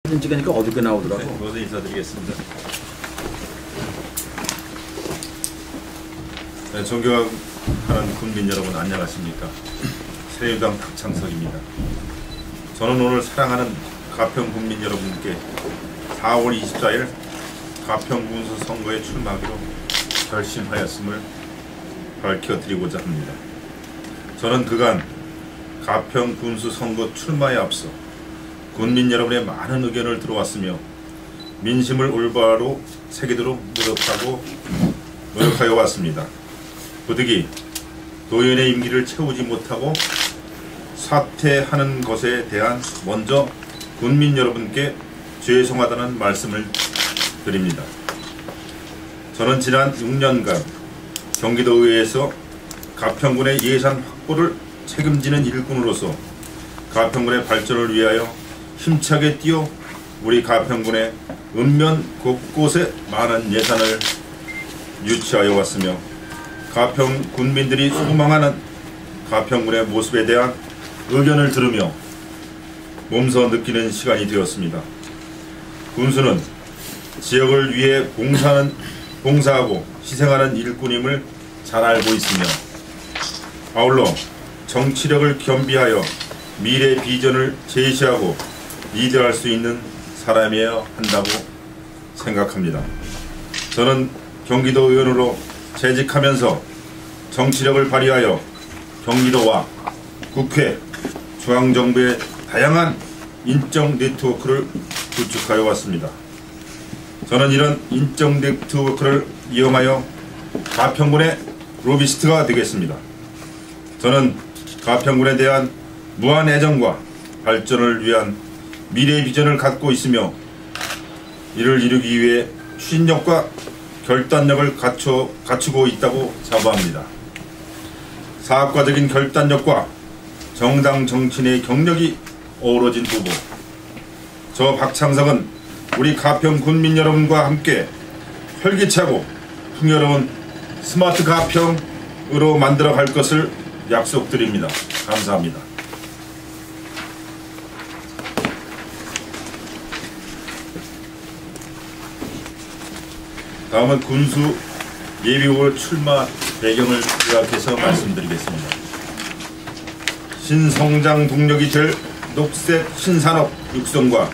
사진 찍으니까 어둡게 나오더라고. 네, 먼저 인사드리겠습니다. 네, 존경하는 국민 여러분 안녕하십니까. 새누리당 박창석입니다. 저는 오늘 사랑하는 가평 국민 여러분께 4월 24일 가평 군수 선거에 출마하기로 결심하였음을 밝혀드리고자 합니다. 저는 그간 가평 군수 선거 출마에 앞서 국민 여러분의 많은 의견을 들어왔으며 민심을 올바로 새기도록 노력하여 왔습니다. 부득이 도의원의 임기를 채우지 못하고 사퇴하는 것에 대한 먼저 국민 여러분께 죄송하다는 말씀을 드립니다. 저는 지난 6년간 경기도의회에서 가평군의 예산 확보를 책임지는 일꾼으로서 가평군의 발전을 위하여 힘차게 뛰어 우리 가평군의 읍면 곳곳에 많은 예산을 유치하여 왔으며 가평 군민들이 소망하는 가평군의 모습에 대한 의견을 들으며 몸소 느끼는 시간이 되었습니다. 군수는 지역을 위해 봉사하고 희생하는 일꾼임을 잘 알고 있으며 아울러 정치력을 겸비하여 미래 비전을 제시하고 리드할 수 있는 사람이어야 한다고 생각합니다. 저는 경기도 의원으로 재직하면서 정치력을 발휘하여 경기도와 국회, 중앙정부의 다양한 인적 네트워크를 구축하여 왔습니다. 저는 이런 인적 네트워크를 이용하여 가평군의 로비스트가 되겠습니다. 저는 가평군에 대한 무한 애정과 발전을 위한 미래 비전을 갖고 있으며 이를 이루기 위해 추진력과 결단력을 갖추고 있다고 자부합니다. 사학과적인 결단력과 정당 정치인의 경력이 어우러진 후보, 저 박창석은 우리 가평 군민 여러분과 함께 활기차고 풍요로운 스마트 가평으로 만들어 갈 것을 약속드립니다. 감사합니다. 다음은 군수 예비후보 출마 배경을 요약해서 말씀드리겠습니다. 신성장 동력이 될 녹색 신산업 육성과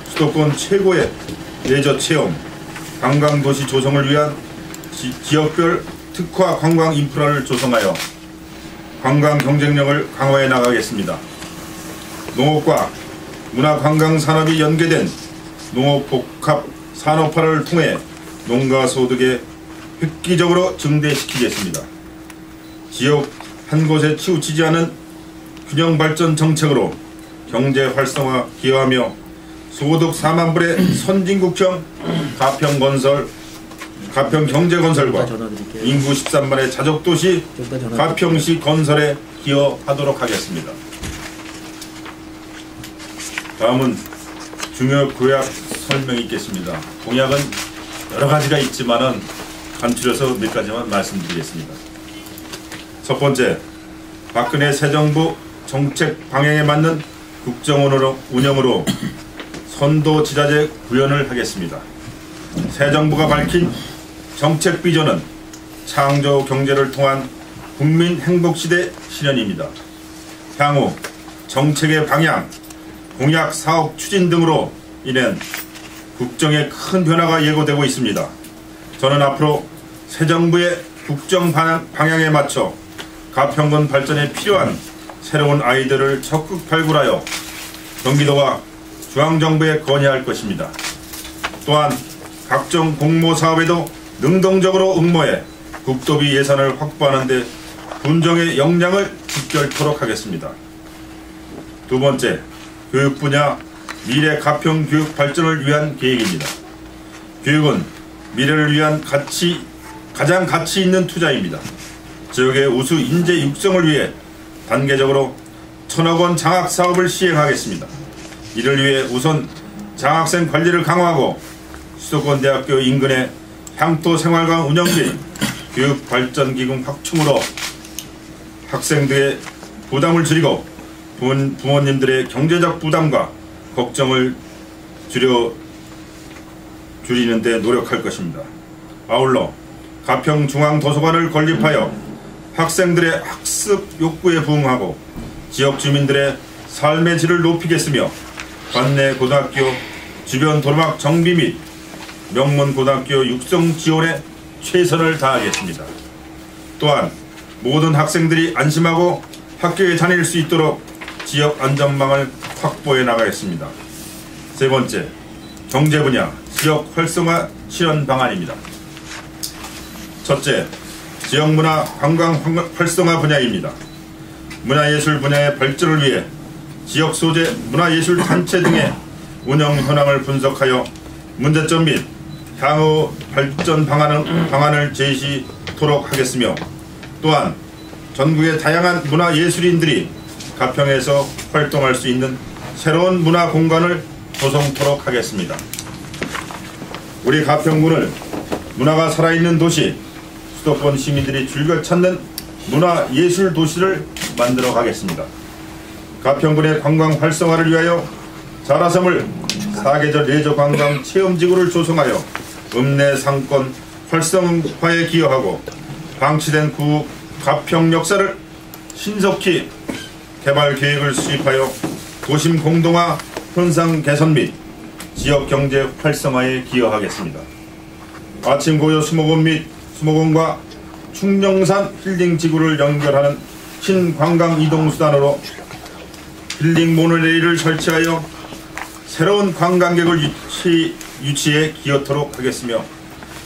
수도권 최고의 레저 체험, 관광도시 조성을 위한 지역별 특화 관광 인프라를 조성하여 관광 경쟁력을 강화해 나가겠습니다. 농업과 문화관광산업이 연계된 농업복합 산업화를 통해 농가소득에 획기적으로 증대시키겠습니다. 지역 한 곳에 치우치지 않은 균형발전 정책으로 경제 활성화 기여하며 소득 4만 불의 선진국형 가평 경제건설과 인구 13만의 자족도시 가평시 건설에 기여하도록 하겠습니다. 다음은 중요 공약 설명이 있겠습니다. 공약은 여러 가지가 있지만은 간추려서 몇 가지만 말씀드리겠습니다. 첫 번째, 박근혜 새 정부 정책 방향에 맞는 국정 운영으로 선도지자재 구현을 하겠습니다. 새 정부가 밝힌 정책 비전은 창조 경제를 통한 국민 행복시대 실현입니다. 향후 정책의 방향, 공약 사업 추진 등으로 인해 국정에 큰 변화가 예고되고 있습니다. 저는 앞으로 새 정부의 국정 방향에 맞춰 가평군 발전에 필요한 새로운 아이디어를 적극 발굴하여 경기도와 중앙정부에 건의할 것입니다. 또한 각종 공모사업에도 능동적으로 응모해 국도비 예산을 확보하는 데 군정의 역량을 집결토록 하겠습니다. 두 번째, 교육 분야 미래 가평 교육 발전을 위한 계획입니다. 교육은 미래를 위한 가장 가치 있는 투자입니다. 지역의 우수 인재 육성을 위해 단계적으로 1,000억 원 장학 사업을 시행하겠습니다. 이를 위해 우선 장학생 관리를 강화하고 수도권 대학교 인근의 향토 생활관 운영 및 교육발전기금 확충으로 학생들의 부담을 줄이고 부모님들의 경제적 부담과 걱정을 줄이는 데 노력할 것입니다. 아울러 가평중앙도서관을 건립하여 학생들의 학습 욕구에 부응하고 지역 주민들의 삶의 질을 높이겠으며 관내 고등학교 주변 도로막 정비 및 명문 고등학교 육성 지원에 최선을 다하겠습니다. 또한 모든 학생들이 안심하고 학교에 다닐 수 있도록 지역 안전망을 확보해 나가겠습니다. 세 번째, 경제 분야 지역 활성화 실현 방안입니다. 첫째, 지역문화 관광 활성화 분야입니다. 문화예술 분야의 발전을 위해 지역 소재 문화예술 단체 등의 운영 현황을 분석하여 문제점 및 향후 발전 방안을 제시토록 하겠으며, 또한 전국의 다양한 문화예술인들이 가평에서 활동할 수 있는 새로운 문화 공간을 조성토록 하겠습니다. 우리 가평군을 문화가 살아있는 도시, 수도권 시민들이 즐겨 찾는 문화예술 도시를 만들어 가겠습니다. 가평군의 관광 활성화를 위하여 자라섬을 사계절 레저 관광 체험지구를 조성하여 읍내 상권 활성화에 기여하고 방치된 구 가평 역사를 신속히 개발 계획을 수립하여 도심 공동화 현상 개선 및 지역 경제 활성화에 기여하겠습니다. 아침 고요 수목원 및 수목원과 충령산 힐링 지구를 연결하는 신관광 이동수단으로 힐링 모노레일을 설치하여 새로운 관광객을 유치에 기여토록 하겠으며,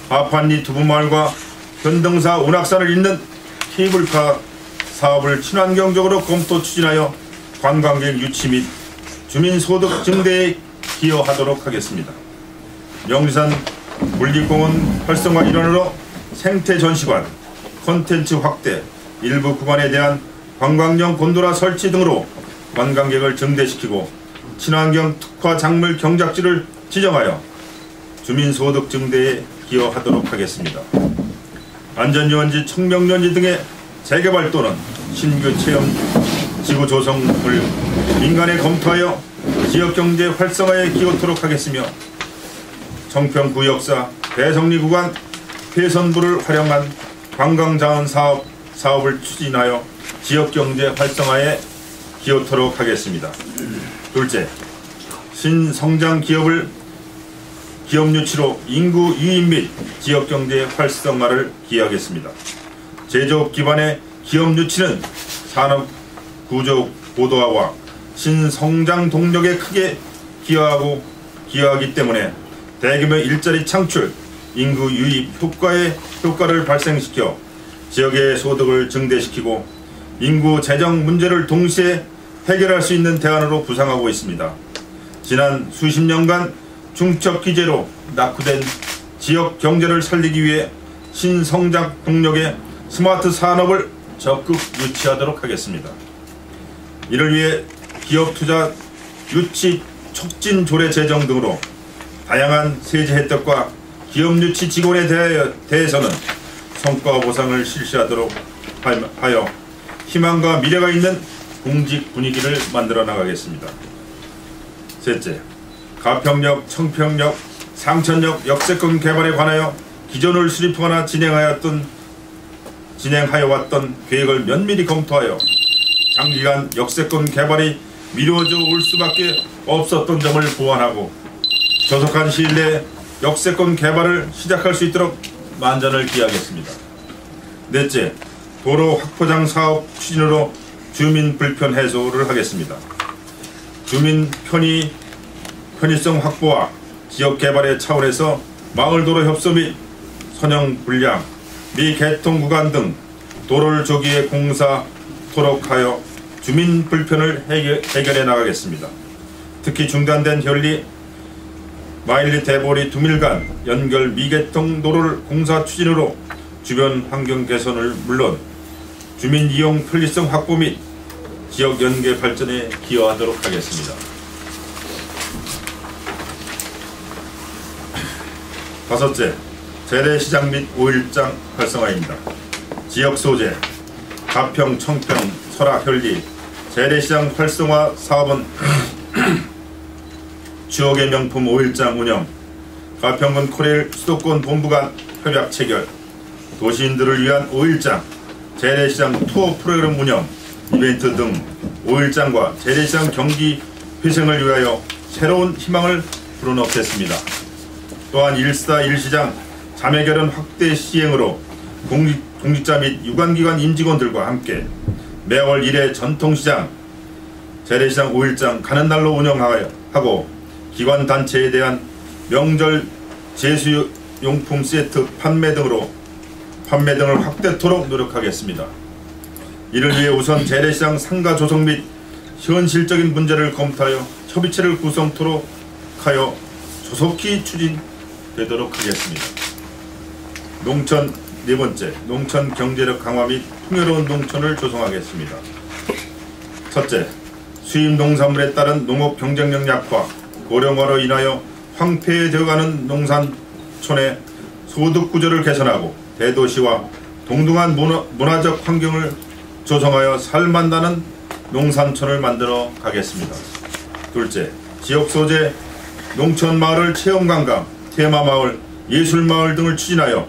하판리 두부마을과 변등사 운악산을 잇는 케이블카 사업을 친환경적으로 검토 추진하여 관광객 유치 및 주민소득 증대에 기여하도록 하겠습니다. 명리산 물리공원 활성화 일환으로 생태전시관, 콘텐츠 확대, 일부 구간에 대한 관광용 곤도라 설치 등으로 관광객을 증대시키고 친환경 특화 작물 경작지를 지정하여 주민소득 증대에 기여하도록 하겠습니다. 안전유원지, 청명유원지 등의 재개발 또는 신규 체험지구 조성을 민간에 검토하여 지역경제 활성화에 기여토록 하겠으며, 청평구역사 배성리 구간 회선부를 활용한 관광자원 사업을 추진하여 지역경제 활성화에 기여토록 하겠습니다. 둘째, 신성장 기업 유치로 인구 유입 및 지역경제 활성화를 기여하겠습니다. 제조업 기반의 기업 유치는 산업 구조 고도화와 신성장 동력에 크게 기여하기 때문에 대규모 일자리 창출, 인구 유입 효과를 발생시켜 지역의 소득을 증대시키고 인구 재정 문제를 동시에 해결할 수 있는 대안으로 부상하고 있습니다. 지난 수십 년간 중첩 기제로 낙후된 지역 경제를 살리기 위해 신성장 동력의 스마트 산업을 적극 유치하도록 하겠습니다. 이를 위해 기업 투자 유치 촉진 조례 제정 등으로 다양한 세제 혜택과 기업 유치 지원에 대해서는 성과 보상을 실시하도록 하여 희망과 미래가 있는 공직 분위기를 만들어 나가겠습니다. 셋째, 가평역, 청평역, 상천역 역세권 개발에 관하여 기존을 수립하거나 진행하여 왔던 계획을 면밀히 검토하여 장기간 역세권 개발이 미뤄져 올 수밖에 없었던 점을 보완하고 조속한 시일 내에 역세권 개발을 시작할 수 있도록 만전을 기하겠습니다. 넷째, 도로 확포장 사업 추진으로 주민 불편 해소를 하겠습니다. 주민 편의성 확보와 지역 개발의 차원에서 마을도로 협소 및 선형 불량, 미개통 구간 등 도로를 조기에 공사토록 하여 주민 불편을 해결해 나가겠습니다. 특히 중단된 현리 마일리 대보리 두밀간 연결 미개통 도로를 공사 추진으로 주변 환경 개선을 물론 주민 이용 편리성 확보 및 지역 연계 발전에 기여하도록 하겠습니다. 다섯째, 재래시장 및 오일장 활성화입니다. 지역 소재, 가평, 청평, 설악, 현리 재래시장 활성화 사업은 추억의 명품 5일장 운영, 가평군 코레일 수도권 본부 간 협약 체결, 도시인들을 위한 5일장, 재래시장 투어 프로그램 운영, 이벤트 등 5일장과 재래시장 경기 회생을 위하여 새로운 희망을 불어넣겠습니다. 또한 1사1시장 자매결연 확대 시행으로 공직자 및 유관기관 임직원들과 함께 매월 1회 전통시장, 재래시장 5일장 가는 날로 운영하고 기관단체에 대한 명절 제수용품 세트 판매 등을 확대토록 노력하겠습니다. 이를 위해 우선 재래시장 상가 조성 및 현실적인 문제를 검토하여 협의체를 구성토록 하여 조속히 추진되도록 하겠습니다. 농촌 네 번째, 농촌 경제력 강화 및 풍요로운 농촌을 조성하겠습니다. 첫째, 수입 농산물에 따른 농업 경쟁력 약화, 고령화로 인하여 황폐되어가는 농산촌의 소득 구조를 개선하고 대도시와 동등한 문화적 환경을 조성하여 살만나는 농산촌을 만들어 가겠습니다. 둘째, 지역 소재 농촌마을 체험관광, 테마마을, 예술마을 등을 추진하여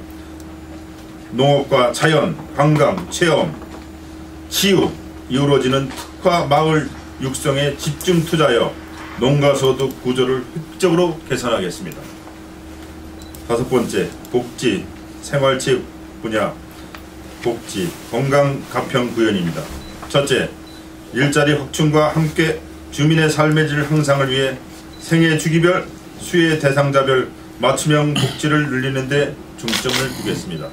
농업과 자연, 관광, 체험, 치유, 이루어지는 특화 마을 육성에 집중 투자하여 농가소득 구조를 획기적으로 개선하겠습니다. 다섯 번째, 복지, 생활체육 분야, 복지, 건강 가평 구현입니다. 첫째, 일자리 확충과 함께 주민의 삶의 질 향상을 위해 생애 주기별, 수혜 대상자별 맞춤형 복지를 늘리는 데 중점을 두겠습니다.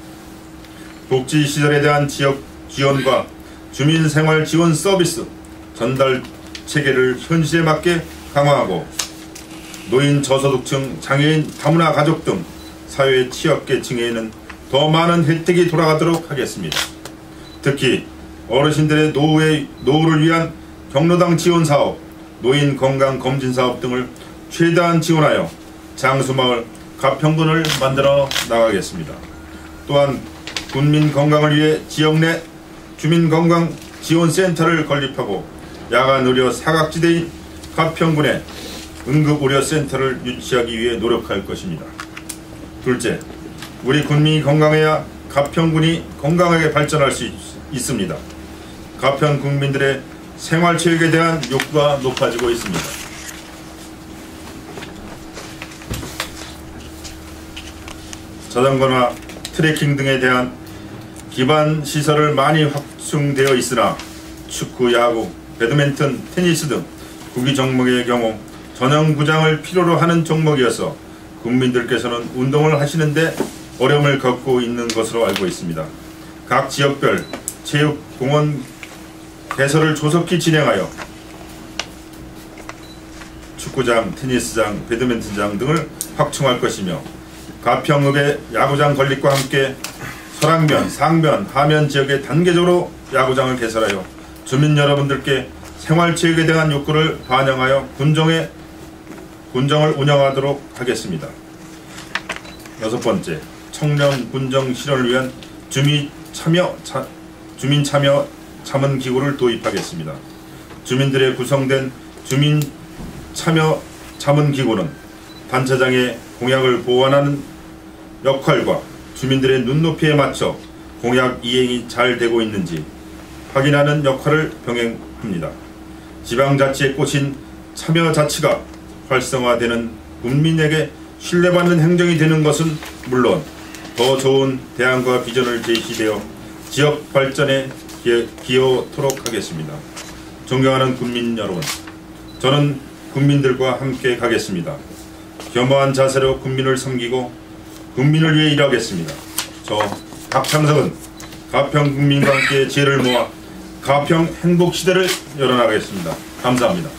복지 시설에 대한 지역 지원과 주민 생활 지원 서비스 전달 체계를 현실에 맞게 강화하고 노인 저소득층, 장애인, 다문화 가족 등 사회 취약계층에는 더 많은 혜택이 돌아가도록 하겠습니다. 특히 어르신들의 노후를 위한 경로당 지원 사업, 노인 건강 검진 사업 등을 최대한 지원하여 장수마을 가평군을 만들어 나가겠습니다. 또한 군민 건강을 위해 지역 내 주민건강 지원센터를 건립하고 야간 의료 사각지대인 가평군에 응급의료센터를 유치하기 위해 노력할 것입니다. 둘째, 우리 군민이 건강해야 가평군이 건강하게 발전할 수 있습니다. 가평 국민들의 생활체육에 대한 욕구가 높아지고 있습니다. 자전거나 트레킹 등에 대한 기반 시설을 많이 확충되어 있으나 축구, 야구, 배드민턴, 테니스 등 구기 종목의 경우 전용 구장을 필요로 하는 종목이어서 국민들께서는 운동을 하시는데 어려움을 겪고 있는 것으로 알고 있습니다. 각 지역별 체육공원 개설을 조속히 진행하여 축구장, 테니스장, 배드민턴장 등을 확충할 것이며 가평읍의 야구장 건립과 함께 설악면, 상면, 하면 지역에 단계적으로 야구장을 개설하여 주민 여러분들께 생활체육에 대한 욕구를 반영하여 군정을 운영하도록 하겠습니다. 여섯 번째, 청년 군정 실현을 위한 주민 참여 자문기구를 도입하겠습니다. 주민들의 구성된 주민 참여 자문기구는 단체장의 공약을 보완하는 역할과 주민들의 눈높이에 맞춰 공약 이행이 잘 되고 있는지 확인하는 역할을 병행합니다. 지방자치에 꽂힌 참여자치가 활성화되는 국민에게 신뢰받는 행정이 되는 것은 물론 더 좋은 대안과 비전을 제시되어 지역 발전에 기여토록 하겠습니다. 존경하는 국민 여러분, 저는 국민들과 함께 가겠습니다. 겸허한 자세로 국민을 섬기고 국민을 위해 일하겠습니다. 저 박창석은 가평 국민과 함께 지혜를 모아 가평 행복시대를 열어나가겠습니다. 감사합니다.